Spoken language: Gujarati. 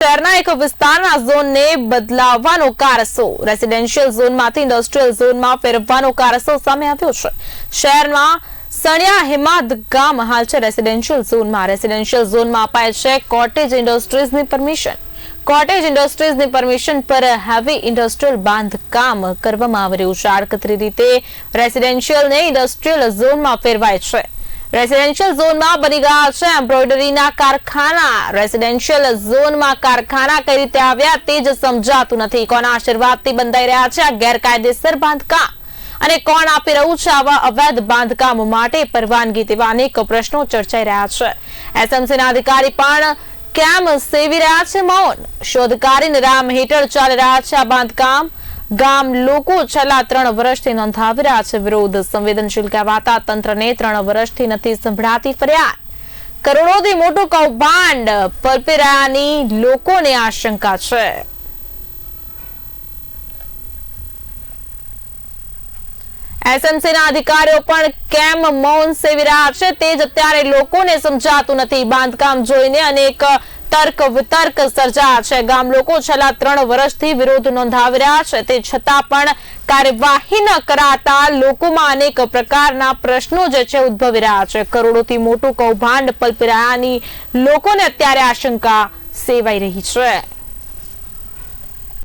શહેરના એક વિસ્તારના ઝોનને બદલાવવાનો કારસો રેસિડેન્શિયલ ઝોનમાંથી ઇન્ડસ્ટ્રીયલ ઝોનમાં ફેરવવાનો કારસો સામે આવ્યો છે। શહેરમાં સણિયા હિમાદ ગામ હાલ છે રેસિડેન્શિયલ ઝોનમાં અપાય છે કોટેજ ઇન્ડસ્ટ્રીઝની પરમિશન। કોટેજ ઇન્ડસ્ટ્રીઝની પરમિશન પર હેવી ઇન્ડસ્ટ્રીયલ બાંધકામ કરવામાં આવી રહ્યું છે। આડકતરી રીતે રેસિડેન્શિયલને ઇન્ડસ્ટ્રીયલ ઝોનમાં ફેરવાય છે। રેસિડેન્શિયલ ઝોનમાં બની ગયા છે એમ્બ્રોઇડરીના કારખાના। રેસિડેન્શિયલ ઝોનમાં કારખાના કઈ રીતે આવ્યા તે જ સમજાતું નથી। કોના આશીર્વાદથી બંધાઈ રહ્યા છે આ ગેરકાયદેસર બાંધકામ અને કોણ આપી રહ્યું છે આવા અવૈધ બાંધકામ માટે પરવાનગી તેવા અનેક પ્રશ્નો ચર્ચાઈ રહ્યા છે। એસએમસીના અધિકારી પણ કેમ સેવી રહ્યા છે મૌન? શોધકારી રામ હેઠળ ચાલી રહ્યા છે આ બાંધકામ। ગામ લોકો છેલ્લા 3 વર્ષથી નોંધાવી રહ્યા છે વિરોધ। સંવેદનશીલ કહેવાતા તંત્રને 3 વર્ષથી નથી સંભળાતી ફરિયાદ। કરોડોથી મોટું કૌભાંડ પલપી રહ્યાની લોકોને આશંકા છે। એસએમસીના અધિકારીઓ પણ કેમ મૌન સેવી રહ્યા છે તે જ અત્યારે લોકોને સમજાતું નથી। બાંધકામ જોઈને અનેક તર્ક વિતર્ક સર્જાયા છે। ગામ લોકો છેલ્લા 3 વર્ષથી વિરોધ નોંધાવી રહ્યા છે તે છતાં પણ કાર્યવાહી ન કરાતા લોકોમાં અનેક પ્રકારના પ્રશ્નો જે છે ઉદ્ભવી રહ્યા છે। કરોડોથી મોટું કૌભાંડ પલપી રહ્યાની લોકોને અત્યારે આશંકા સેવાઈ રહી છે।